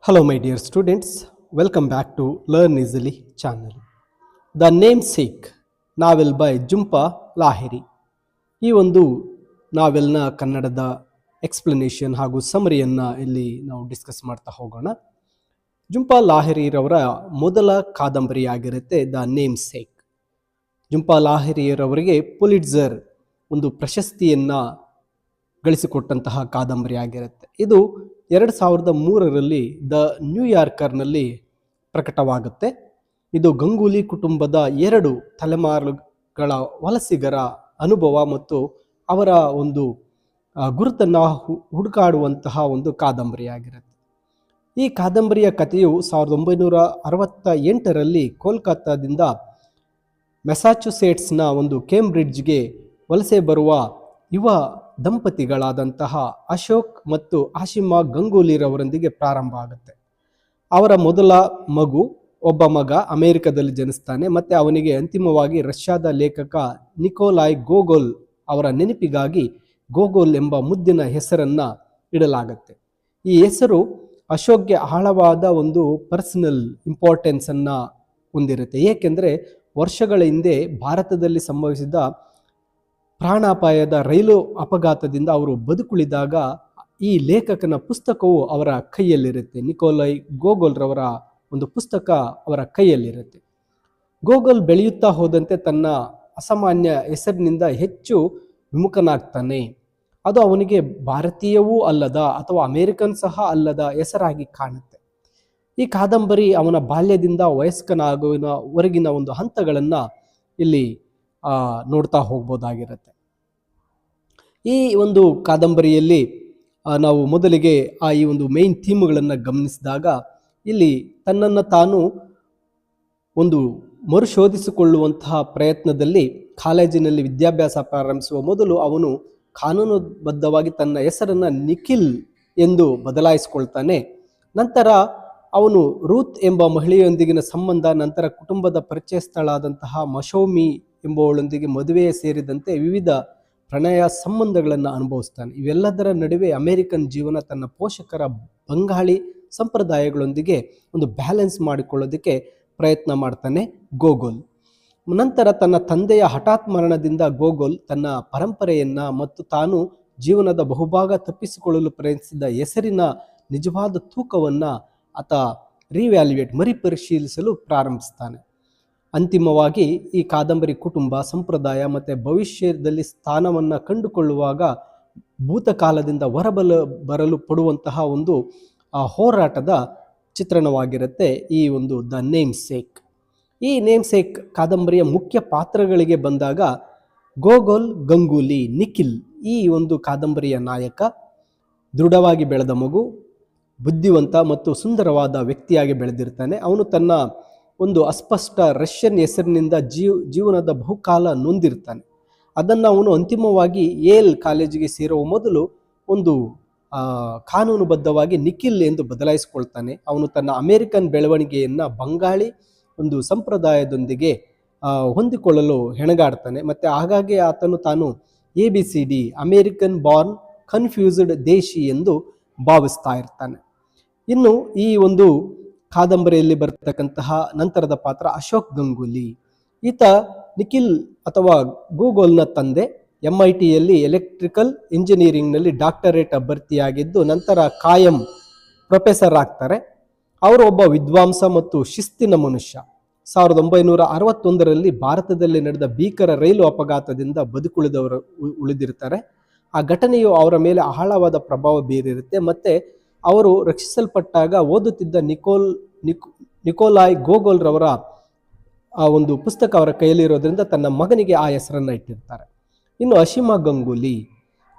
Hello, my dear students. Welcome back to Learn Easily channel. The Namesake novel by Jhumpa Lahiri. ಈ ಒಂದು ನಾವೆಲ್ನ ಕನ್ನಡದ explanation ಹಾಗೂ ಸಮರಿಯನ್ನು ಇಲ್ಲಿ ನಾವು ಡಿಸ್ಕಸ್ ಮಾಡ್ತಾ ಹೋಗೋಣ. ಜುಂಪಾ ಲಾಹಿರಿರವರ ಮೊದಲ ಕಾದಂಬರಿಯಾಗಿರುತ್ತೆ ದ ನೇಮ್ಸೇಕ್. ಜುಂಪಾ ಲಾಹಿರಿಯರವರಿಗೆ ಪುಲಿಟ್ಜರ್ ಒಂದು ಪ್ರಶಸ್ತಿಯನ್ನು ಗಳಿಸಿಕೊಟ್ಟಂತಹ ಕಾದಂಬರಿ ಆಗಿರುತ್ತೆ. ಇದು 2003ರಲ್ಲಿ ದ ನ್ಯೂಯಾರ್ಕರ್ನಲ್ಲಿ ಪ್ರಕಟವಾಗುತ್ತೆ. ಇದು ಗಂಗೂಲಿ ಕುಟುಂಬದ 2 ತಲೆಮಾರುಗಳ ವಲಸಿಗರ ಅನುಭವ ಮತ್ತು ಅವರ ಒಂದು ಗುರುತನ್ನು ಹುಡುಕಾಡುವಂತಹ ಒಂದು ಕಾದಂಬರಿಯಾಗಿರುತ್ತೆ. ಈ ಕಾದಂಬರಿಯ ಕಥೆಯು 1968ರಲ್ಲಿ ಕೋಲ್ಕತ್ತಾದಿಂದ ಮೆಸಾಚುಸೆಟ್ಸ್ನ ಒಂದು ಕೇಂಬ್ರಿಡ್ಜ್ಗೆ ವಲಸೆ ಬರುವ ಯುವ ದಂಪತಿಗಳಾದಂತಹ ಅಶೋಕ್ ಮತ್ತು ಆಶಿಮಾ ಗಂಗೂಲಿರವರೊಂದಿಗೆ ಪ್ರಾರಂಭ ಆಗುತ್ತೆ. ಅವರ ಮೊದಲ ಒಬ್ಬ ಮಗ ಅಮೆರಿಕದಲ್ಲಿ ಜನಿಸ್ತಾನೆ ಮತ್ತು ಅವನಿಗೆ ಅಂತಿಮವಾಗಿ ರಷ್ಯಾದ ಲೇಖಕ ನಿಕೋಲಾಯ್ ಗೋಗೊಲ್ ಅವರ ನೆನಪಿಗಾಗಿ ಗೋಗೊಲ್ ಎಂಬ ಮುದ್ದಿನ ಹೆಸರನ್ನು ಇಡಲಾಗುತ್ತೆ. ಈ ಹೆಸರು ಅಶೋಕ್ಗೆ ಆಳವಾದ ಒಂದು ಪರ್ಸನಲ್ ಇಂಪಾರ್ಟೆನ್ಸನ್ನು ಹೊಂದಿರುತ್ತೆ. ಏಕೆಂದರೆ ವರ್ಷಗಳ ಹಿಂದೆ ಭಾರತದಲ್ಲಿ ಸಂಭವಿಸಿದ ಪ್ರಾಣಾಪಾಯದ ರೈಲು ಅಪಘಾತದಿಂದ ಅವರು ಬದುಕುಳಿದಾಗ ಈ ಲೇಖಕನ ಪುಸ್ತಕವು ಅವರ ಕೈಯಲ್ಲಿರುತ್ತೆ. ನಿಕೋಲಾಯ್ ಗೋಗೊಲ್ರವರ ಒಂದು ಪುಸ್ತಕ ಅವರ ಕೈಯಲ್ಲಿರುತ್ತೆ. ಗೋಗೊಲ್ ಬೆಳೆಯುತ್ತಾ ಹೋದಂತೆ ತನ್ನ ಅಸಾಮಾನ್ಯ ಹೆಸರಿನಿಂದ ಹೆಚ್ಚು ವಿಮುಖನಾಗ್ತಾನೆ. ಅದು ಅವನಿಗೆ ಭಾರತೀಯವೂ ಅಲ್ಲದ ಅಥವಾ ಅಮೇರಿಕನ್ ಸಹ ಅಲ್ಲದ ಹೆಸರಾಗಿ ಕಾಣುತ್ತೆ. ಈ ಕಾದಂಬರಿ ಅವನ ಬಾಲ್ಯದಿಂದ ವಯಸ್ಕನಾಗುವವರೆಗಿನ ಒಂದು ಹಂತಗಳನ್ನು ಇಲ್ಲಿ ನೋಡ್ತಾ ಹೋಗ್ಬೋದಾಗಿರುತ್ತೆ. ಈ ಒಂದು ಕಾದಂಬರಿಯಲ್ಲಿ ನಾವು ಮೊದಲಿಗೆ ಈ ಒಂದು ಮೇನ್ ಥೀಮ್ಗಳನ್ನು ಗಮನಿಸಿದಾಗ ಇಲ್ಲಿ ತನ್ನನ್ನು ತಾನು ಒಂದು ಮರುಶೋಧಿಸಿಕೊಳ್ಳುವಂತಹ ಪ್ರಯತ್ನದಲ್ಲಿ ಕಾಲೇಜಿನಲ್ಲಿ ವಿದ್ಯಾಭ್ಯಾಸ ಪ್ರಾರಂಭಿಸುವ ಮೊದಲು ಅವನು ಕಾನೂನುಬದ್ಧವಾಗಿ ತನ್ನ ಹೆಸರನ್ನು ನಿಖಿಲ್ ಎಂದು ಬದಲಾಯಿಸಿಕೊಳ್ತಾನೆ. ನಂತರ ಅವನು ರೂತ್ ಎಂಬ ಮಹಿಳೆಯೊಂದಿಗಿನ ಸಂಬಂಧ, ನಂತರ ಕುಟುಂಬದ ಪರಿಚಯಸ್ಥಳಾದಂತಹ ಮಶೋಮಿ ಎಂಬುವಳೊಂದಿಗೆ ಮದುವೆ ಸೇರಿದಂತೆ ವಿವಿಧ ಪ್ರಣಯ ಸಂಬಂಧಗಳನ್ನು ಅನುಭವಿಸ್ತಾನೆ. ಇವೆಲ್ಲದರ ನಡುವೆ ಅಮೆರಿಕನ್ ಜೀವನ ತನ್ನ ಪೋಷಕರ ಬಂಗಾಳಿ ಸಂಪ್ರದಾಯಗಳೊಂದಿಗೆ ಒಂದು ಬ್ಯಾಲೆನ್ಸ್ ಮಾಡಿಕೊಳ್ಳೋದಕ್ಕೆ ಪ್ರಯತ್ನ ಮಾಡ್ತಾನೆ ಗೋಗೊಲ್. ನಂತರ ತನ್ನ ತಂದೆಯ ಹಠಾತ್ ಮರಣದಿಂದ ಗೋಗೊಲ್ ತನ್ನ ಪರಂಪರೆಯನ್ನು ಮತ್ತು ತಾನು ಜೀವನದ ಬಹುಭಾಗ ತಪ್ಪಿಸಿಕೊಳ್ಳಲು ಪ್ರಯತ್ನಿಸಿದ ಹೆಸರಿನ ನಿಜವಾದ ತೂಕವನ್ನು ಆತ ಮರುಪರಿಶೀಲಿಸಲು ಪ್ರಾರಂಭಿಸ್ತಾನೆ. ಅಂತಿಮವಾಗಿ ಈ ಕಾದಂಬರಿ ಕುಟುಂಬ, ಸಂಪ್ರದಾಯ ಮತ್ತು ಭವಿಷ್ಯದಲ್ಲಿ ಸ್ಥಾನವನ್ನು ಕಂಡುಕೊಳ್ಳುವಾಗ ಭೂತಕಾಲದಿಂದ ಬರಲು ಪಡುವಂತಹ ಒಂದು ಹೋರಾಟದ ಚಿತ್ರಣವಾಗಿರುತ್ತೆ ಈ ಒಂದು ದ ನೇಮ್ಸೇಕ್. ಈ ನೇಮ್ಸೇಕ್ ಕಾದಂಬರಿಯ ಮುಖ್ಯ ಪಾತ್ರಗಳಿಗೆ ಬಂದಾಗ ಗೋಗೊಲ್ ಗಂಗೂಲಿ ನಿಖಿಲ್ ಈ ಒಂದು ಕಾದಂಬರಿಯ ನಾಯಕ. ದೃಢವಾಗಿ ಬೆಳೆದ ಮಗು, ಬುದ್ಧಿವಂತ ಮತ್ತು ಸುಂದರವಾದ ವ್ಯಕ್ತಿಯಾಗಿ ಬೆಳೆದಿರ್ತಾನೆ. ಅವನು ತನ್ನ ಒಂದು ಅಸ್ಪಷ್ಟ ರಷ್ಯನ್ ಹೆಸರಿನಿಂದ ಜೀವನದ ಬಹುಕಾಲ ನೊಂದಿರ್ತಾನೆ. ಅದನ್ನು ಅವನು ಅಂತಿಮವಾಗಿ ಯೇಲ್ ಕಾಲೇಜಿಗೆ ಸೇರುವ ಮೊದಲು ಒಂದು ಕಾನೂನುಬದ್ಧವಾಗಿ ನಿಖಿಲ್ ಎಂದು ಬದಲಾಯಿಸಿಕೊಳ್ತಾನೆ. ಅವನು ತನ್ನ ಅಮೇರಿಕನ್ ಬೆಳವಣಿಗೆಯನ್ನು ಬಂಗಾಳಿ ಒಂದು ಸಂಪ್ರದಾಯದೊಂದಿಗೆ ಹೊಂದಿಕೊಳ್ಳಲು ಹೆಣಗಾಡ್ತಾನೆ. ಮತ್ತು ಹಾಗಾಗಿ ಆತನು ತಾನು ABCD ಅಮೇರಿಕನ್ ಬಾರ್ನ್ ಕನ್ಫ್ಯೂಸ್ಡ್ ದೇಶಿ ಎಂದು ಭಾವಿಸ್ತಾ ಇರ್ತಾನೆ. ಇನ್ನು ಈ ಒಂದು ಕಾದಂಬರಿಯಲ್ಲಿ ಬರತಕ್ಕಂತಹ ನಂತರದ ಪಾತ್ರ ಅಶೋಕ್ ಗಂಗೂಲಿ. ಈತ ನಿಖಿಲ್ ಅಥವಾ ಗೋಗೊಲ್ನ ತಂದೆ. MITಯಲ್ಲಿ ಎಲೆಕ್ಟ್ರಿಕಲ್ ಇಂಜಿನಿಯರಿಂಗ್ನಲ್ಲಿ ಡಾಕ್ಟರೇಟ್ ಅಭ್ಯರ್ಥಿಯಾಗಿದ್ದು ನಂತರ ಕಾಯಂ ಪ್ರೊಫೆಸರ್ ಆಗ್ತಾರೆ. ಅವರು ಒಬ್ಬ ವಿದ್ವಾಂಸ ಮತ್ತು ಶಿಸ್ತಿನ ಮನುಷ್ಯ. 1961ರಲ್ಲಿ ಭಾರತದಲ್ಲಿ ನಡೆದ ಭೀಕರ ರೈಲು ಅಪಘಾತದಿಂದ ಉಳಿದಿರ್ತಾರೆ. ಆ ಘಟನೆಯು ಅವರ ಮೇಲೆ ಆಳವಾದ ಪ್ರಭಾವ ಬೀರಿರುತ್ತೆ. ಮತ್ತು ಅವರು ರಕ್ಷಿಸಲ್ಪಟ್ಟಾಗ ಓದುತ್ತಿದ್ದ ನಿಕೋಲಾಯ್ ಗೋಗೊಲ್ರವರ ಒಂದು ಪುಸ್ತಕ ಅವರ ಕೈಯಲ್ಲಿರೋದ್ರಿಂದ ತನ್ನ ಮಗನಿಗೆ ಆ ಹೆಸರನ್ನು ಇಟ್ಟಿರ್ತಾರೆ. ಇನ್ನು ಆಶಿಮಾ ಗಂಗೂಲಿ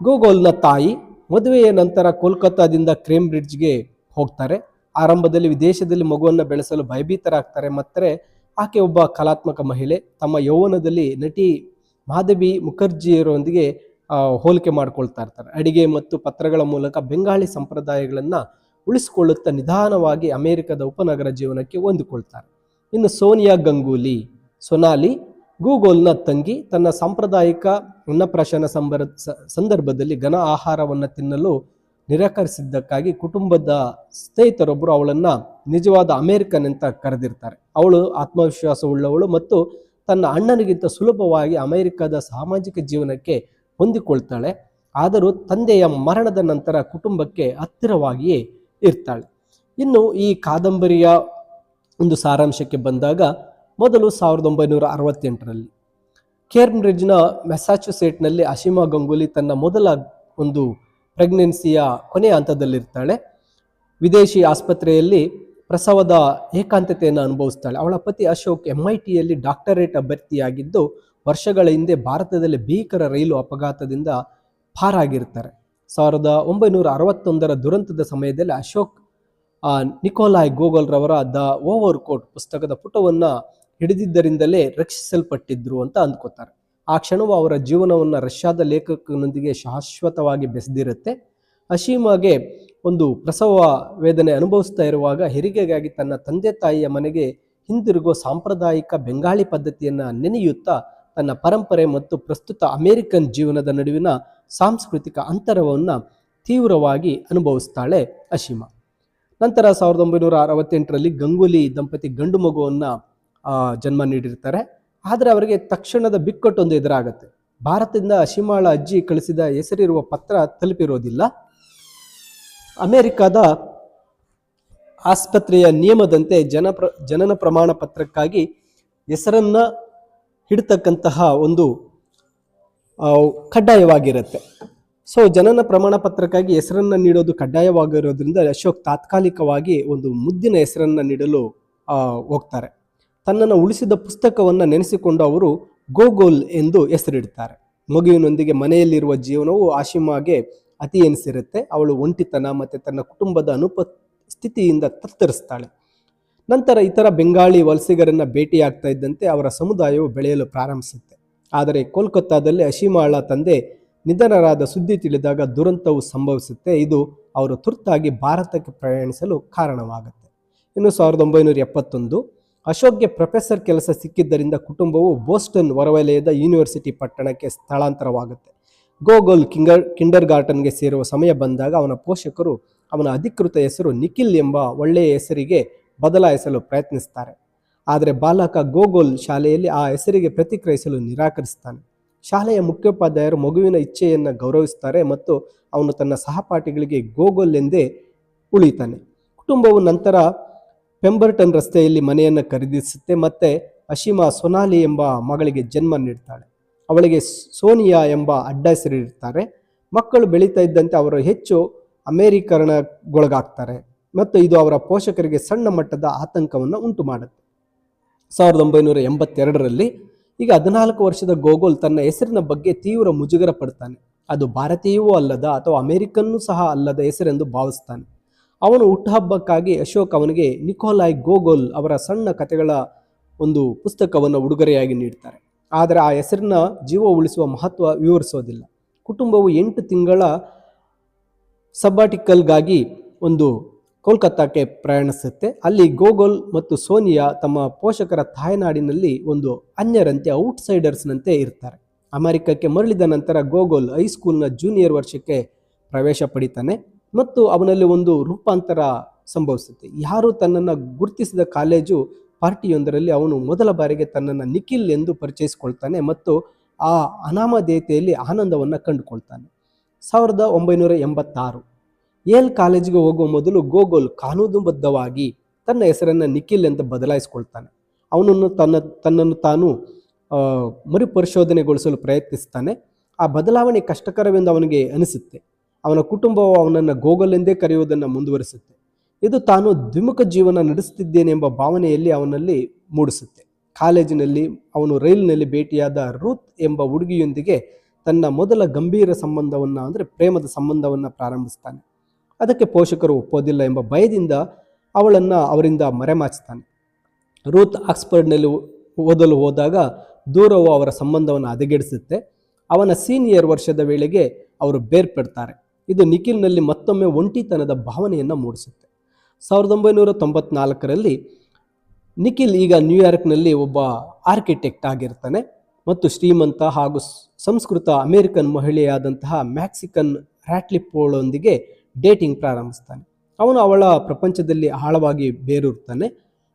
ಗೋಗೊಲ್ನ ತಾಯಿ. ಮದುವೆಯ ನಂತರ ಕೋಲ್ಕತ್ತಾದಿಂದ ಕೇಂಬ್ರಿಡ್ಜ್ಗೆ ಹೋಗ್ತಾರೆ. ಆರಂಭದಲ್ಲಿ ವಿದೇಶದಲ್ಲಿ ಮಗುವನ್ನು ಬೆಳೆಸಲು ಭಯಭೀತರಾಗ್ತಾರೆ. ಮತ್ತು ಆಕೆ ಒಬ್ಬ ಕಲಾತ್ಮಕ ಮಹಿಳೆ. ತಮ್ಮ ಯೌವನದಲ್ಲಿ ನಟಿ ಮಾಧವಿ ಮುಖರ್ಜಿಯರೊಂದಿಗೆ ಹೋಲಿಕೆ ಮಾಡ್ಕೊಳ್ತಾ ಇರ್ತಾರೆ. ಅಡಿಗೆ ಮತ್ತು ಪತ್ರಗಳ ಮೂಲಕ ಬೆಂಗಾಳಿ ಸಂಪ್ರದಾಯಗಳನ್ನು ಉಳಿಸಿಕೊಳ್ಳುತ್ತಾ ನಿಧಾನವಾಗಿ ಅಮೆರಿಕದ ಉಪನಗರ ಜೀವನಕ್ಕೆ ಹೊಂದಿಕೊಳ್ತಾರೆ. ಇನ್ನು ಸೋನಿಯಾ ಗಂಗೂಲಿ ಸೊನಾಲಿ ಗೋಗೊಲ್ನ ತಂಗಿ. ತನ್ನ ಸಾಂಪ್ರದಾಯಿಕ ಅನ್ನಪ್ರಾಶನ ಸಂದರ್ಭದಲ್ಲಿ ಘನ ಆಹಾರವನ್ನು ತಿನ್ನಲು ನಿರಾಕರಿಸಿದ್ದಕ್ಕಾಗಿ ಕುಟುಂಬದ ಸ್ನೇಹಿತರೊಬ್ಬರು ಅವಳನ್ನ ನಿಜವಾದ ಅಮೇರಿಕನ್ ಅಂತ ಕರೆದಿರ್ತಾರೆ. ಅವಳು ಆತ್ಮವಿಶ್ವಾಸವುಳ್ಳವಳು ಮತ್ತು ತನ್ನ ಅಣ್ಣನಿಗಿಂತ ಸುಲಭವಾಗಿ ಅಮೆರಿಕದ ಸಾಮಾಜಿಕ ಜೀವನಕ್ಕೆ ಹೊಂದಿಕೊಳ್ತಾಳೆ. ಆದರೂ ತಂದೆಯ ಮರಣದ ನಂತರ ಕುಟುಂಬಕ್ಕೆ ಹತ್ತಿರವಾಗಿಯೇ ಇರ್ತಾಳೆ. ಇನ್ನು ಈ ಕಾದಂಬರಿಯ ಒಂದು ಸಾರಾಂಶಕ್ಕೆ ಬಂದಾಗ, ಮೊದಲು 1968ರಲ್ಲಿ ಕೇಂಬ್ರಿಡ್ಜ್ನ ಮೆಸಾಚುಸೆಟ್ಸ್ನಲ್ಲಿ ಅಶೀಮಾ ಗಂಗೂಲಿ ತನ್ನ ಮೊದಲ ಒಂದು ಪ್ರೆಗ್ನೆನ್ಸಿಯ ಕೊನೆಯ ಹಂತದಲ್ಲಿರ್ತಾಳೆ. ವಿದೇಶಿ ಆಸ್ಪತ್ರೆಯಲ್ಲಿ ಪ್ರಸವದ ಏಕಾಂತತೆಯನ್ನು ಅನುಭವಿಸ್ತಾಳೆ. ಅವಳ ಪತಿ ಅಶೋಕ್ MITಯಲ್ಲಿ ಡಾಕ್ಟರೇಟ್ ಅಭ್ಯರ್ಥಿಯಾಗಿದ್ದು ವರ್ಷಗಳ ಹಿಂದೆ ಭಾರತದಲ್ಲಿ ಭೀಕರ ರೈಲು ಅಪಘಾತದಿಂದ ಪಾರಾಗಿರ್ತಾರೆ. 1961ರ ದುರಂತದ ಸಮಯದಲ್ಲಿ ಅಶೋಕ್ ನಿಕೋಲಾಯ್ ಗೋಗೊಲ್ ರವರ ದ ಓವರ್ ಕೋಟ್ ಪುಸ್ತಕದ ಪುಟವನ್ನು ಹಿಡಿದಿದ್ದರಿಂದಲೇ ರಕ್ಷಿಸಲ್ಪಟ್ಟಿದ್ರು ಅಂತ ಅಂದ್ಕೋತಾರೆ. ಆ ಕ್ಷಣವು ಅವರ ಜೀವನವನ್ನು ರಷ್ಯಾದ ಲೇಖಕನೊಂದಿಗೆ ಶಾಶ್ವತವಾಗಿ ಬೆಸೆದಿರುತ್ತೆ. ಅಶೀಮಾಗೆ ಒಂದು ಪ್ರಸವ ವೇದನೆ ಅನುಭವಿಸ್ತಾ ಇರುವಾಗ ಹೆರಿಗೆಗಾಗಿ ತನ್ನ ತಂದೆ ತಾಯಿಯ ಮನೆಗೆ ಹಿಂದಿರುಗೋ ಸಾಂಪ್ರದಾಯಿಕ ಬೆಂಗಾಳಿ ಪದ್ಧತಿಯನ್ನು ನೆನೆಯುತ್ತಾ ತನ್ನ ಪರಂಪರೆ ಮತ್ತು ಪ್ರಸ್ತುತ ಅಮೆರಿಕನ್ ಜೀವನದ ನಡುವಿನ ಸಾಂಸ್ಕೃತಿಕ ಅಂತರವನ್ನು ತೀವ್ರವಾಗಿ ಅನುಭವಿಸ್ತಾಳೆ ಅಶೀಮಾ. ನಂತರ 1968ರಲ್ಲಿ ಗಂಗೂಲಿ ದಂಪತಿ ಗಂಡು ಮಗುವನ್ನು ಜನ್ಮ ನೀಡಿರ್ತಾರೆ. ಆದರೆ ಅವರಿಗೆ ತಕ್ಷಣದ ಬಿಕ್ಕಟ್ಟೊಂದು ಎದುರಾಗುತ್ತೆ. ಭಾರತದಿಂದ ಅಶೀಮಾಳ ಅಜ್ಜಿ ಕಳಿಸಿದ ಹೆಸರಿರುವ ಪತ್ರ ತಲುಪಿರೋದಿಲ್ಲ. ಅಮೆರಿಕದ ಆಸ್ಪತ್ರೆಯ ನಿಯಮದಂತೆ ಜನನ ಪ್ರಮಾಣ ಪತ್ರಕ್ಕಾಗಿ ಹೆಸರನ್ನ ಹಿಡ್ತಕ್ಕಂತಹ ಒಂದು ಕಡ್ಡಾಯವಾಗಿರುತ್ತೆ. ಸೊ ಜನನ ಪ್ರಮಾಣ ಪತ್ರಕ್ಕಾಗಿ ಹೆಸರನ್ನ ನೀಡೋದು ಕಡ್ಡಾಯವಾಗಿರೋದ್ರಿಂದ ಅಶೋಕ್ ತಾತ್ಕಾಲಿಕವಾಗಿ ಒಂದು ಮುದ್ದಿನ ಹೆಸರನ್ನ ನೀಡಲು ಹೋಗ್ತಾರೆ. ತನ್ನನ್ನು ಉಳಿಸಿದ ಪುಸ್ತಕವನ್ನು ನೆನೆಸಿಕೊಂಡು ಅವರು ಗೋಗೋಲ್ ಎಂದು ಹೆಸರಿಡ್ತಾರೆ. ಮಗುವಿನೊಂದಿಗೆ ಮನೆಯಲ್ಲಿರುವ ಜೀವನವು ಆಶೀಮಾಗೆ ಅತಿ ಎನಿಸಿರುತ್ತೆ. ಅವಳು ಒಂಟಿತನ ಮತ್ತು ತನ್ನ ಕುಟುಂಬದ ಅನುಪಸ್ಥಿತಿಯಿಂದ ತತ್ತರಿಸ್ತಾಳೆ. ನಂತರ ಇತರ ಬೆಂಗಾಳಿ ವಲಸಿಗರನ್ನ ಭೇಟಿಯಾಗ್ತಾ ಇದ್ದಂತೆ ಅವರ ಸಮುದಾಯವು ಬೆಳೆಯಲು ಪ್ರಾರಂಭಿಸುತ್ತೆ. ಆದರೆ ಕೋಲ್ಕತ್ತಾದಲ್ಲಿ ಅಶೀಮಾಳ ತಂದೆ ನಿಧನರಾದ ಸುದ್ದಿ ತಿಳಿದಾಗ ದುರಂತವು ಸಂಭವಿಸುತ್ತೆ. ಇದು ಅವರು ತುರ್ತಾಗಿ ಭಾರತಕ್ಕೆ ಪ್ರಯಾಣಿಸಲು ಕಾರಣವಾಗುತ್ತೆ. ಇನ್ನು 1971 ಅಶೋಕ್ಗೆ ಪ್ರೊಫೆಸರ್ ಕೆಲಸ ಸಿಕ್ಕಿದ್ದರಿಂದ ಕುಟುಂಬವು ಬೋಸ್ಟನ್ ಹೊರವಲಯದ ಯೂನಿವರ್ಸಿಟಿ ಪಟ್ಟಣಕ್ಕೆ ಸ್ಥಳಾಂತರವಾಗುತ್ತೆ. ಗೋಗೊಲ್ ಕಿಂಡರ್ ಗಾರ್ಟನ್ಗೆ ಸೇರುವ ಸಮಯ ಬಂದಾಗ ಅವನ ಪೋಷಕರು ಅವನ ಅಧಿಕೃತ ಹೆಸರು ನಿಖಿಲ್ ಎಂಬ ಒಳ್ಳೆಯ ಹೆಸರಿಗೆ ಬದಲಾಯಿಸಲು ಪ್ರಯತ್ನಿಸ್ತಾರೆ. ಆದರೆ ಬಾಲಕ ಗೋಗೊಲ್ ಶಾಲೆಯಲ್ಲಿ ಆ ಹೆಸರಿಗೆ ಪ್ರತಿಕ್ರಿಯಿಸಲು ನಿರಾಕರಿಸ್ತಾನೆ. ಶಾಲೆಯ ಮುಖ್ಯೋಪಾಧ್ಯಾಯರು ಮಗುವಿನ ಇಚ್ಛೆಯನ್ನು ಗೌರವಿಸ್ತಾರೆ ಮತ್ತು ಅವನು ತನ್ನ ಸಹಪಾಠಿಗಳಿಗೆ ಗೋಗೊಲ್ ಎಂದೇ ಉಳಿತಾನೆ. ಕುಟುಂಬವು ನಂತರ ಪೆಂಬರ್ಟನ್ ರಸ್ತೆಯಲ್ಲಿ ಮನೆಯನ್ನು ಖರೀದಿಸುತ್ತೆ ಮತ್ತು ಅಶೀಮಾ ಸೊನಾಲಿ ಎಂಬ ಮಗಳಿಗೆ ಜನ್ಮ ನೀಡ್ತಾಳೆ. ಅವಳಿಗೆ ಸೋನಿಯಾ ಎಂಬ ಅಡ್ಡ ಹೆಸರಿಡ್ತಾರೆ. ಮಕ್ಕಳು ಬೆಳೀತಾ ಇದ್ದಂತೆ ಅವರು ಹೆಚ್ಚು ಅಮೇರಿಕರಣಗೊಳಗಾಗ್ತಾರೆ ಮತ್ತು ಇದು ಅವರ ಪೋಷಕರಿಗೆ ಸಣ್ಣ ಮಟ್ಟದ ಆತಂಕವನ್ನು ಉಂಟು ಮಾಡುತ್ತೆ. 1982ರಲ್ಲಿ ಈಗ 14 ವರ್ಷದ ಗೋಗೊಲ್ ತನ್ನ ಹೆಸರಿನ ಬಗ್ಗೆ ತೀವ್ರ ಮುಜುಗರ ಪಡ್ತಾನೆ. ಅದು ಭಾರತೀಯವೂ ಅಲ್ಲದ ಅಥವಾ ಅಮೆರಿಕನ್ನೂ ಸಹ ಅಲ್ಲದ ಹೆಸರೆಂದು ಭಾವಿಸ್ತಾನೆ. ಅವನು ಹುಟ್ಟುಹಬ್ಬಕ್ಕಾಗಿ ಅಶೋಕ್ ಅವನಿಗೆ ನಿಕೋಲಾಯ್ ಗೋಗೊಲ್ ಅವರ ಸಣ್ಣ ಕಥೆಗಳ ಒಂದು ಪುಸ್ತಕವನ್ನು ಉಡುಗೊರೆಯಾಗಿ ನೀಡ್ತಾರೆ. ಆದರೆ ಆ ಹೆಸರಿನ ಜೀವ ಉಳಿಸುವ ಮಹತ್ವ ವಿವರಿಸೋದಿಲ್ಲ. ಕುಟುಂಬವು 8 ತಿಂಗಳ ಸಬ್ಬಾಟಿಕಲ್ಗಾಗಿ ಒಂದು ಕೋಲ್ಕತ್ತಾಕ್ಕೆ ಪ್ರಯಾಣಿಸುತ್ತೆ. ಅಲ್ಲಿ ಗೋಗೊಲ್ ಮತ್ತು ಸೋನಿಯಾ ತಮ್ಮ ಪೋಷಕರ ತಾಯ್ನಾಡಿನಲ್ಲಿ ಒಂದು ಅನ್ಯರಂತೆ ಔಟ್ಸೈಡರ್ಸ್ನಂತೆ ಇರ್ತಾರೆ. ಅಮೆರಿಕಕ್ಕೆ ಮರಳಿದ ನಂತರ ಗೋಗೊಲ್ ಹೈಸ್ಕೂಲ್ನ ಜೂನಿಯರ್ ವರ್ಷಕ್ಕೆ ಪ್ರವೇಶ ಪಡಿತಾನೆ ಮತ್ತು ಅವನಲ್ಲಿ ಒಂದು ರೂಪಾಂತರ ಸಂಭವಿಸುತ್ತೆ. ಯಾರು ತನ್ನನ್ನು ಗುರುತಿಸಿದ ಕಾಲೇಜು ಪಾರ್ಟಿಯೊಂದರಲ್ಲಿ ಅವನು ಮೊದಲ ಬಾರಿಗೆ ತನ್ನನ್ನು ನಿಖಿಲ್ ಎಂದು ಪರಿಚಯಿಸಿಕೊಳ್ತಾನೆ ಮತ್ತು ಆ ಅನಾಮಧೇಯತೆಯಲ್ಲಿ ಆನಂದವನ್ನು ಕಂಡುಕೊಳ್ತಾನೆ. 1986 ಯೇಲ್ ಕಾಲೇಜಿಗೆ ಹೋಗುವ ಮೊದಲು ಗೋಗೊಲ್ ಕಾನೂನುಬದ್ಧವಾಗಿ ತನ್ನ ಹೆಸರನ್ನು ನಿಖಿಲ್ ಅಂತ ಬದಲಾಯಿಸಿಕೊಳ್ತಾನೆ. ಅವನನ್ನು ತನ್ನನ್ನು ತಾನು ಮರುಪರಿಶೋಧನೆಗೊಳಿಸಲು ಪ್ರಯತ್ನಿಸ್ತಾನೆ. ಆ ಬದಲಾವಣೆ ಕಷ್ಟಕರವೆಂದು ಅವನಿಗೆ ಅನಿಸುತ್ತೆ. ಅವನ ಕುಟುಂಬವು ಅವನನ್ನು ಗೋಗೊಲ್ ಎಂದೇ ಕರೆಯುವುದನ್ನು ಮುಂದುವರಿಸುತ್ತೆ. ಇದು ತಾನು ದ್ವಿಮುಖ ಜೀವನ ನಡೆಸುತ್ತಿದ್ದೇನೆ ಎಂಬ ಭಾವನೆಯಲ್ಲಿ ಅವನಲ್ಲಿ ಮೂಡಿಸುತ್ತೆ. ಕಾಲೇಜಿನಲ್ಲಿ ಅವನು ರೈಲಿನಲ್ಲಿ ಭೇಟಿಯಾದ ರೂತ್ ಎಂಬ ಹುಡುಗಿಯೊಂದಿಗೆ ತನ್ನ ಮೊದಲ ಗಂಭೀರ ಸಂಬಂಧವನ್ನು ಅಂದರೆ ಪ್ರೇಮದ ಸಂಬಂಧವನ್ನು ಪ್ರಾರಂಭಿಸ್ತಾನೆ. ಅದಕ್ಕೆ ಪೋಷಕರು ಒಪ್ಪೋದಿಲ್ಲ ಎಂಬ ಭಯದಿಂದ ಅವಳನ್ನು ಅವರಿಂದ ಮರೆಮಾಚ್ತಾನೆ. ರೂತ್ ಆಕ್ಸ್ಫರ್ಡ್ನಲ್ಲಿ ಓದಲು ಹೋದಾಗ ದೂರವು ಅವರ ಸಂಬಂಧವನ್ನು ಹದಗೆಡಿಸುತ್ತೆ. ಅವನ ಸೀನಿಯರ್ ವರ್ಷದ ವೇಳೆಗೆ ಅವರು ಬೇರ್ಪಡ್ತಾರೆ. ಇದು ನಿಖಿಲ್ನಲ್ಲಿ ಮತ್ತೊಮ್ಮೆ ಒಂಟಿತನದ ಭಾವನೆಯನ್ನು ಮೂಡಿಸುತ್ತೆ. 1994ರಲ್ಲಿ ನಿಖಿಲ್ ಈಗ ನ್ಯೂಯಾರ್ಕ್ನಲ್ಲಿ ಒಬ್ಬ ಆರ್ಕಿಟೆಕ್ಟ್ ಆಗಿರ್ತಾನೆ ಮತ್ತು ಶ್ರೀಮಂತ ಹಾಗೂ ಸಂಸ್ಕೃತ ಅಮೆರಿಕನ್ ಮಹಿಳೆಯಾದಂತಹ ಮ್ಯಾಕ್ಸಿಕನ್ ರ್ಯಾಟ್ಲಿಪೋಳೊಂದಿಗೆ ಡೇಟಿಂಗ್ ಪ್ರಾರಂಭಿಸ್ತಾನೆ. ಅವನು ಅವಳ ಪ್ರಪಂಚದಲ್ಲಿ ಆಳವಾಗಿ ಬೇರೂರ್ತಾನೆ.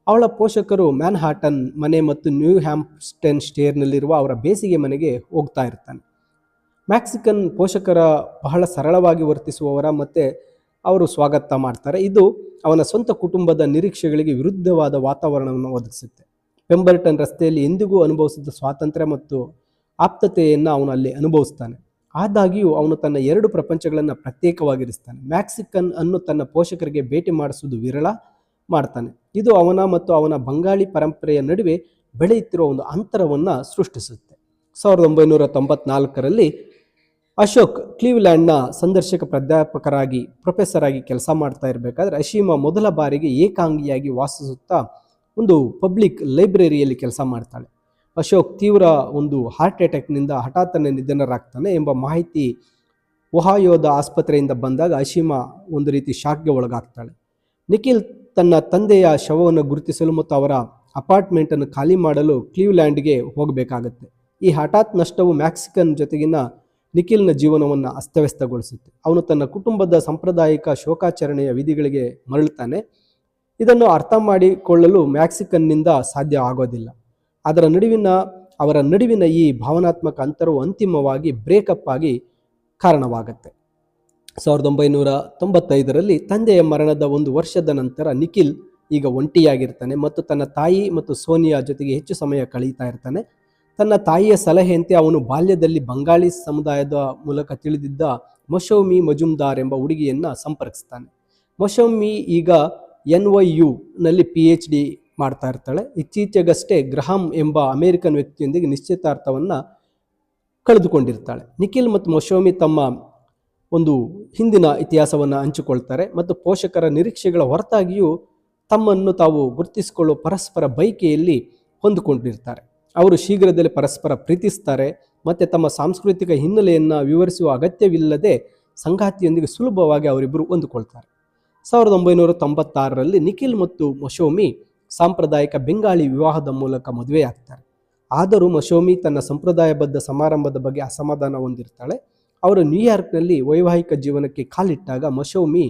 ಅವಳ ಪೋಷಕರು ಮ್ಯಾನ್ಹಾಟನ್ ಮನೆ ಮತ್ತು ನ್ಯೂ ಹ್ಯಾಂಪ್ಸ್ಟನ್ ಸ್ಟೇರ್ನಲ್ಲಿರುವ ಅವರ ಬೇಸಿಗೆ ಮನೆಗೆ ಹೋಗ್ತಾ ಇರ್ತಾನೆ. ಮ್ಯಾಕ್ಸಿಕನ್ ಪೋಷಕರ ಬಹಳ ಸರಳವಾಗಿ ವರ್ತಿಸುವವರ ಮತ್ತು ಅವರು ಸ್ವಾಗತ ಮಾಡ್ತಾರೆ. ಇದು ಅವನ ಸ್ವಂತ ಕುಟುಂಬದ ನಿರೀಕ್ಷೆಗಳಿಗೆ ವಿರುದ್ಧವಾದ ವಾತಾವರಣವನ್ನು ಒದಗಿಸುತ್ತೆ. ಪೆಂಬರ್ಟನ್ ರಸ್ತೆಯಲ್ಲಿ ಎಂದಿಗೂ ಅನುಭವಿಸಿದ ಸ್ವಾತಂತ್ರ್ಯ ಮತ್ತು ಆಪ್ತತೆಯನ್ನು ಅವನು ಅಲ್ಲಿ ಅನುಭವಿಸ್ತಾನೆ. ಆದಾಗ್ಯೂ ಅವನು ತನ್ನ 2 ಪ್ರಪಂಚಗಳನ್ನು ಪ್ರತ್ಯೇಕವಾಗಿರಿಸ್ತಾನೆ. ಮ್ಯಾಕ್ಸಿಕನ್ ಅನ್ನು ತನ್ನ ಪೋಷಕರಿಗೆ ಭೇಟಿ ಮಾಡಿಸುವುದು ವಿರಳ ಮಾಡ್ತಾನೆ. ಇದು ಅವನ ಮತ್ತು ಅವನ ಬಂಗಾಳಿ ಪರಂಪರೆಯ ನಡುವೆ ಬೆಳೆಯುತ್ತಿರುವ ಒಂದು ಅಂತರವನ್ನು ಸೃಷ್ಟಿಸುತ್ತೆ. 1994ರಲ್ಲಿ ಅಶೋಕ್ ಕ್ಲೀವ್ಲ್ಯಾಂಡ್ನ ಸಂದರ್ಶಕ ಪ್ರಾಧ್ಯಾಪಕರಾಗಿ ಪ್ರೊಫೆಸರ್ ಆಗಿ ಕೆಲಸ ಮಾಡ್ತಾ ಇರಬೇಕಾದ್ರೆ ಅಶೀಮಾ ಮೊದಲ ಬಾರಿಗೆ ಏಕಾಂಗಿಯಾಗಿ ವಾಸಿಸುತ್ತಾ ಒಂದು ಪಬ್ಲಿಕ್ ಲೈಬ್ರರಿಯಲ್ಲಿ ಕೆಲಸ ಮಾಡ್ತಾಳೆ. ಅಶೋಕ್ ತೀವ್ರ ಒಂದು ಹಾರ್ಟ್ ಅಟ್ಯಾಕ್ನಿಂದ ಹಠಾತ್ತನೆ ನಿಧನರಾಗ್ತಾನೆ ಎಂಬ ಮಾಹಿತಿ ಒಹಾಯೋದ ಆಸ್ಪತ್ರೆಯಿಂದ ಬಂದಾಗ ಅಶೀಮಾ ಒಂದು ರೀತಿ ಶಾಕ್ಗೆ ಒಳಗಾಗ್ತಾಳೆ. ನಿಖಿಲ್ ತನ್ನ ತಂದೆಯ ಶವವನ್ನು ಗುರುತಿಸಲು ಮತ್ತು ಅವರ ಅಪಾರ್ಟ್ಮೆಂಟನ್ನು ಖಾಲಿ ಮಾಡಲು ಕ್ಲೀವ್ಲ್ಯಾಂಡ್ಗೆ ಹೋಗಬೇಕಾಗತ್ತೆ. ಈ ಹಠಾತ್ ನಷ್ಟವು ಮ್ಯಾಕ್ಸಿಕನ್ ಜೊತೆಗಿನ ನಿಖಿಲ್ನ ಜೀವನವನ್ನು ಅಸ್ತವ್ಯಸ್ತಗೊಳಿಸುತ್ತೆ. ಅವನು ತನ್ನ ಕುಟುಂಬದ ಸಾಂಪ್ರದಾಯಿಕ ಶೋಕಾಚರಣೆಯ ವಿಧಿಗಳಿಗೆ ಮರಳುತ್ತಾನೆ. ಇದನ್ನು ಅರ್ಥ ಮಾಡಿಕೊಳ್ಳಲು ಮ್ಯಾಕ್ಸಿಕನ್ನಿಂದ ಸಾಧ್ಯ ಆಗೋದಿಲ್ಲ. ಅವರ ನಡುವಿನ ಈ ಭಾವನಾತ್ಮಕ ಅಂತರವು ಅಂತಿಮವಾಗಿ ಬ್ರೇಕಪ್ ಆಗಿ ಕಾರಣವಾಗುತ್ತೆ. 1995ರಲ್ಲಿ ತಂದೆಯ ಮರಣದ 1 ವರ್ಷದ ನಂತರ ನಿಖಿಲ್ ಈಗ ಒಂಟಿಯಾಗಿರ್ತಾನೆ ಮತ್ತು ತನ್ನ ತಾಯಿ ಮತ್ತು ಸೋನಿಯಾ ಜೊತೆಗೆ ಹೆಚ್ಚು ಸಮಯ ಕಳೀತಾ ಇರ್ತಾನೆ. ತನ್ನ ತಾಯಿಯ ಸಲಹೆಯಂತೆ ಅವನು ಬಾಲ್ಯದಲ್ಲಿ ಬಂಗಾಳಿ ಸಮುದಾಯದ ಮೂಲಕ ತಿಳಿದಿದ್ದ ಮೊಶೌಮಿ ಮಜುಮ್ದಾರ್ ಎಂಬ ಹುಡುಗಿಯನ್ನು ಸಂಪರ್ಕಿಸ್ತಾನೆ. ಮೊಶೌಮಿ ಈಗ NYU ನಲ್ಲಿ PhD ಮಾಡ್ತಾ ಇರ್ತಾಳೆ. ಇತ್ತೀಚೆಗಷ್ಟೇ ಗ್ರಹಾಂ ಎಂಬ ಅಮೆರಿಕನ್ ವ್ಯಕ್ತಿಯೊಂದಿಗೆ ನಿಶ್ಚಿತಾರ್ಥವನ್ನು ಕಳೆದುಕೊಂಡಿರ್ತಾಳೆ. ನಿಖಿಲ್ ಮತ್ತು ಮೊಶೌಮಿ ತಮ್ಮ ಒಂದು ಹಿಂದಿನ ಇತಿಹಾಸವನ್ನು ಹಂಚಿಕೊಳ್ತಾರೆ ಮತ್ತು ಪೋಷಕರ ನಿರೀಕ್ಷೆಗಳ ಹೊರತಾಗಿಯೂ ತಮ್ಮನ್ನು ತಾವು ಗುರುತಿಸಿಕೊಳ್ಳುವ ಪರಸ್ಪರ ಬಯಕೆಯಲ್ಲಿ ಹೊಂದಿಕೊಂಡಿರ್ತಾರೆ. ಅವರು ಶೀಘ್ರದಲ್ಲೇ ಪರಸ್ಪರ ಪ್ರೀತಿಸ್ತಾರೆ ಮತ್ತು ತಮ್ಮ ಸಾಂಸ್ಕೃತಿಕ ಹಿನ್ನೆಲೆಯನ್ನು ವಿವರಿಸುವ ಅಗತ್ಯವಿಲ್ಲದೆ ಸಂಗಾತಿಯೊಂದಿಗೆ ಸುಲಭವಾಗಿ ಅವರಿಬ್ಬರು ಹೊಂದಿಕೊಳ್ತಾರೆ. 1996ರಲ್ಲಿ ನಿಖಿಲ್ ಮತ್ತು ಮೊಶೌಮಿ ಸಾಂಪ್ರದಾಯಿಕ ಬೆಂಗಾಳಿ ವಿವಾಹದ ಮೂಲಕ ಮದುವೆಯಾಗ್ತಾರೆ. ಆದರೂ ಮೊಶೌಮಿ ತನ್ನ ಸಂಪ್ರದಾಯಬದ್ಧ ಸಮಾರಂಭದ ಬಗ್ಗೆ ಅಸಮಾಧಾನ ಹೊಂದಿರ್ತಾಳೆ. ಅವರು ನ್ಯೂಯಾರ್ಕ್ನಲ್ಲಿ ವೈವಾಹಿಕ ಜೀವನಕ್ಕೆ ಕಾಲಿಟ್ಟಾಗ ಮೊಶೌಮಿ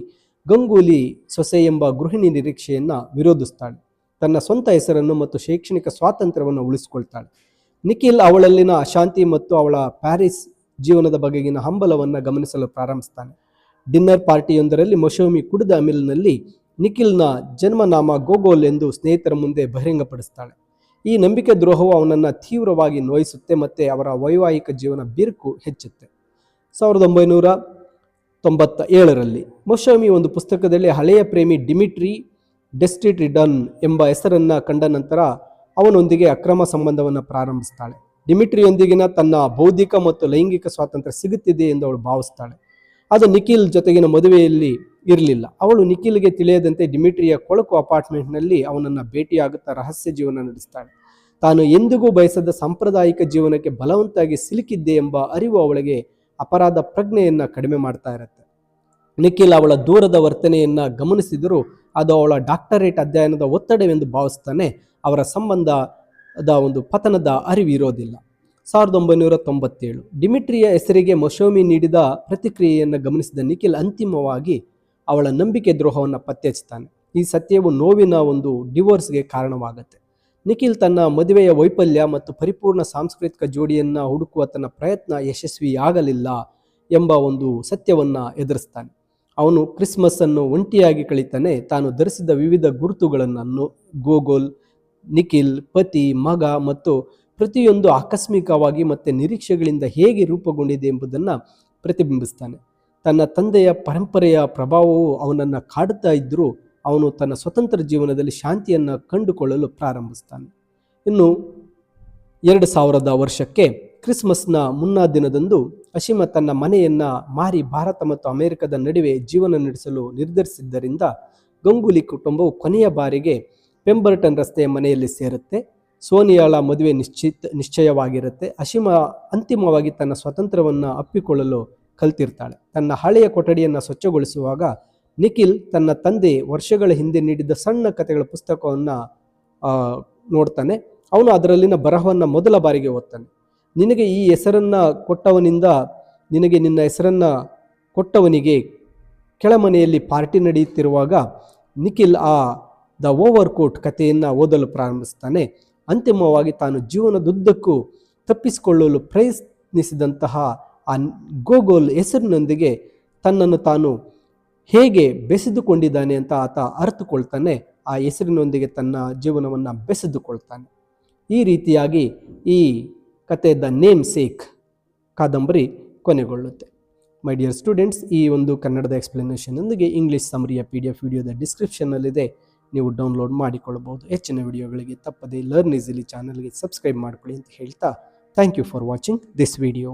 ಗಂಗೂಲಿ ಸೊಸೆ ಎಂಬ ಗೃಹಿಣಿ ನಿರೀಕ್ಷೆಯನ್ನು ವಿರೋಧಿಸ್ತಾಳೆ. ತನ್ನ ಸ್ವಂತ ಹೆಸರನ್ನು ಮತ್ತು ಶೈಕ್ಷಣಿಕ ಸ್ವಾತಂತ್ರ್ಯವನ್ನು ಉಳಿಸಿಕೊಳ್ತಾಳೆ. ನಿಖಿಲ್ ಅವಳಲ್ಲಿನ ಅಶಾಂತಿ ಮತ್ತು ಅವಳ ಪ್ಯಾರಿಸ್ ಜೀವನದ ಬಗೆಗಿನ ಹಂಬಲವನ್ನು ಗಮನಿಸಲು ಪ್ರಾರಂಭಿಸ್ತಾನೆ. ಡಿನ್ನರ್ ಪಾರ್ಟಿಯೊಂದರಲ್ಲಿ ಮೊಶೌಮಿ ಕುಡಿದ ಅಮಿಲ್ನಲ್ಲಿ ನಿಖಿಲ್ನ ಜನ್ಮನಾಮ ಗೋಗೋಲ್ ಎಂದು ಸ್ನೇಹಿತರ ಮುಂದೆ ಬಹಿರಂಗಪಡಿಸ್ತಾಳೆ. ಈ ನಂಬಿಕೆ ದ್ರೋಹವು ಅವನನ್ನು ತೀವ್ರವಾಗಿ ನೋಯಿಸುತ್ತೆ ಮತ್ತು ಅವರ ವೈವಾಹಿಕ ಜೀವನ ಬಿರುಕು ಹೆಚ್ಚುತ್ತೆ. 1997ರಲ್ಲಿ ಮೊಶೌಮಿ ಒಂದು ಪುಸ್ತಕದಲ್ಲಿ ಹಳೆಯ ಪ್ರೇಮಿ ಡಿಮಿಟ್ರಿ ಡೆಸ್ಟಿರಿಡನ್ ಎಂಬ ಹೆಸರನ್ನು ಕಂಡ ನಂತರ ಅವನೊಂದಿಗೆ ಅಕ್ರಮ ಸಂಬಂಧವನ್ನು ಪ್ರಾರಂಭಿಸ್ತಾಳೆ. ಡಿಮಿಟ್ರಿಯೊಂದಿಗಿನ ತನ್ನ ಬೌದ್ಧಿಕ ಮತ್ತು ಲೈಂಗಿಕ ಸ್ವಾತಂತ್ರ್ಯ ಸಿಗುತ್ತಿದೆ ಎಂದು ಅವಳು ಭಾವಿಸ್ತಾಳೆ. ಅದು ನಿಖಿಲ್ ಜೊತೆಗಿನ ಮದುವೆಯಲ್ಲಿ ಇರಲಿಲ್ಲ. ಅವಳು ನಿಖಿಲ್ಗೆ ತಿಳಿಯದಂತೆ ಡಿಮಿಟ್ರಿಯ ಕೊಳಕು ಅಪಾರ್ಟ್ಮೆಂಟ್ನಲ್ಲಿ ಅವನನ್ನು ಭೇಟಿಯಾಗುತ್ತಾ ರಹಸ್ಯ ಜೀವನ ನಡೆಸ್ತಾಳೆ. ತಾನು ಎಂದಿಗೂ ಬಯಸದ ಸಾಂಪ್ರದಾಯಿಕ ಜೀವನಕ್ಕೆ ಬಲವಂತಾಗಿ ಸಿಲುಕಿದ್ದೆ ಎಂಬ ಅರಿವು ಅವಳಿಗೆ ಅಪರಾಧ ಪ್ರಜ್ಞೆಯನ್ನು ಕಡಿಮೆ ಮಾಡ್ತಾ ಇರುತ್ತೆ. ನಿಖಿಲ್ ಅವಳ ದೂರದ ವರ್ತನೆಯನ್ನು ಗಮನಿಸಿದರೂ ಅದು ಅವಳ ಡಾಕ್ಟರೇಟ್ ಅಧ್ಯಯನದ ಒತ್ತಡವೆಂದು ಭಾವಿಸ್ತಾನೆ. ಅವರ ಸಂಬಂಧದ ಒಂದು ಪತನದ ಅರಿವು ಇರೋದಿಲ್ಲ. 1997 ಡಿಮಿಟ್ರಿಯ ಹೆಸರಿಗೆ ಮೊಶೌಮಿ ನೀಡಿದ ಪ್ರತಿಕ್ರಿಯೆಯನ್ನು ಗಮನಿಸಿದ ನಿಖಿಲ್ ಅಂತಿಮವಾಗಿ ಅವಳ ನಂಬಿಕೆ ದ್ರೋಹವನ್ನು ಪತ್ತೆಹಚ್ಚುತ್ತಾನೆ. ಈ ಸತ್ಯವು ನೋವಿನ ಒಂದು ಡಿವೋರ್ಸ್ಗೆ ಕಾರಣವಾಗುತ್ತೆ. ನಿಖಿಲ್ ತನ್ನ ಮದುವೆಯ ವೈಫಲ್ಯ ಮತ್ತು ಪರಿಪೂರ್ಣ ಸಾಂಸ್ಕೃತಿಕ ಜೋಡಿಯನ್ನು ಹುಡುಕುವ ತನ್ನ ಪ್ರಯತ್ನ ಯಶಸ್ವಿಯಾಗಲಿಲ್ಲ ಎಂಬ ಒಂದು ಸತ್ಯವನ್ನು ಎದುರಿಸ್ತಾನೆ. ಅವನು ಕ್ರಿಸ್ಮಸ್ ಅನ್ನು ಒಂಟಿಯಾಗಿ ಕಳೀತಾನೆ. ತಾನು ಧರಿಸಿದ ವಿವಿಧ ಗುರುತುಗಳನ್ನು ಗೋಗೋಲ್, ನಿಖಿಲ್, ಪತಿ, ಮಗ ಮತ್ತು ಪ್ರತಿಯೊಂದು ಆಕಸ್ಮಿಕವಾಗಿ ಮತ್ತು ನಿರೀಕ್ಷೆಗಳಿಂದ ಹೇಗೆ ರೂಪುಗೊಂಡಿದೆ ಎಂಬುದನ್ನು ಪ್ರತಿಬಿಂಬಿಸ್ತಾನೆ. ತನ್ನ ತಂದೆಯ ಪರಂಪರೆಯ ಪ್ರಭಾವವು ಅವನನ್ನು ಕಾಡುತ್ತಾ ಇದ್ದರೂ ಅವನು ತನ್ನ ಸ್ವತಂತ್ರ ಜೀವನದಲ್ಲಿ ಶಾಂತಿಯನ್ನು ಕಂಡುಕೊಳ್ಳಲು ಪ್ರಾರಂಭಿಸ್ತಾನೆ. ಇನ್ನು 2000 ವರ್ಷಕ್ಕೆ ಕ್ರಿಸ್ಮಸ್ನ ಮುನ್ನಾ ದಿನದಂದು ಅಶೀಮಾ ತನ್ನ ಮನೆಯನ್ನು ಮಾರಿ ಭಾರತ ಮತ್ತು ಅಮೆರಿಕದ ನಡುವೆ ಜೀವನ ನಡೆಸಲು ನಿರ್ಧರಿಸಿದ್ದರಿಂದ ಗಂಗೂಲಿ ಕುಟುಂಬವು ಕೊನೆಯ ಬಾರಿಗೆ ಪೆಂಬರ್ಟನ್ ರಸ್ತೆಯ ಮನೆಯಲ್ಲಿ ಸೇರುತ್ತೆ. ಸೋನಿಯಾಳ ಮದುವೆ ನಿಶ್ಚಯವಾಗಿರುತ್ತೆ. ಅಶೀಮಾ ಅಂತಿಮವಾಗಿ ತನ್ನ ಸ್ವಾತಂತ್ರ್ಯವನ್ನು ಅಪ್ಪಿಕೊಳ್ಳಲು ಕಲ್ತಿರ್ತಾಳೆ. ತನ್ನ ಹಳೆಯ ಕೊಠಡಿಯನ್ನು ಸ್ವಚ್ಛಗೊಳಿಸುವಾಗ ನಿಖಿಲ್ ತನ್ನ ತಂದೆ ವರ್ಷಗಳ ಹಿಂದೆ ನೀಡಿದ ಸಣ್ಣ ಕಥೆಗಳ ಪುಸ್ತಕವನ್ನು ನೋಡ್ತಾನೆ. ಅವನು ಅದರಲ್ಲಿನ ಬರಹವನ್ನು ಮೊದಲ ಬಾರಿಗೆ ಓದ್ತಾನೆ. ನಿನಗೆ ಈ ಹೆಸರನ್ನು ಕೊಟ್ಟವನಿಂದ ನಿನಗೆ ನಿನ್ನ ಹೆಸರನ್ನು ಕೊಟ್ಟವನಿಗೆ ಕೆಳಮನೆಯಲ್ಲಿ ಪಾರ್ಟಿ ನಡೆಯುತ್ತಿರುವಾಗ ನಿಖಿಲ್ ದ ಓವರ್ ಕೋಟ್ ಕಥೆಯನ್ನು ಓದಲು ಪ್ರಾರಂಭಿಸ್ತಾನೆ. ಅಂತಿಮವಾಗಿ ತಾನು ಜೀವನದುದ್ದಕ್ಕೂ ತಪ್ಪಿಸಿಕೊಳ್ಳಲು ಪ್ರಯತ್ನಿಸಿದಂತಹ ಆ ಗೋಗೋಲ್ ಹೆಸರಿನೊಂದಿಗೆ ತನ್ನನ್ನು ತಾನು ಹೇಗೆ ಬೆಸೆದುಕೊಂಡಿದ್ದಾನೆ ಅಂತ ಆತ ಅರ್ಥಕೊಳ್ತಾನೆ. ಆ ಹೆಸರಿನೊಂದಿಗೆ ತನ್ನ ಜೀವನವನ್ನು ಬೆಸೆದುಕೊಳ್ತಾನೆ. ಈ ರೀತಿಯಾಗಿ ಈ ಕತೆ ದ ನೇಮ್ ಸೇಕ್ ಕಾದಂಬರಿ ಕೊನೆಗೊಳ್ಳುತ್ತೆ. ಮೈ ಡಿಯರ್ ಸ್ಟೂಡೆಂಟ್ಸ್, ಈ ಒಂದು ಕನ್ನಡದ ಎಕ್ಸ್ಪ್ಲನೇಷನ್ನೊಂದಿಗೆ ಇಂಗ್ಲೀಷ್ ಸಮರಿಯ PDF ವಿಡಿಯೋದ ಡಿಸ್ಕ್ರಿಪ್ಷನ್ನಲ್ಲಿದೆ, ನೀವು ಡೌನ್ಲೋಡ್ ಮಾಡಿಕೊಳ್ಳಬಹುದು. ಹೆಚ್ಚಿನ ವಿಡಿಯೋಗಳಿಗೆ ತಪ್ಪದೇ ಲರ್ನ್ ಈಸಿಲಿ ಚಾನಲ್ಗೆ ಸಬ್ಸ್ಕ್ರೈಬ್ ಮಾಡ್ಕೊಳ್ಳಿ ಅಂತ ಹೇಳ್ತಾ thank you for watching this video.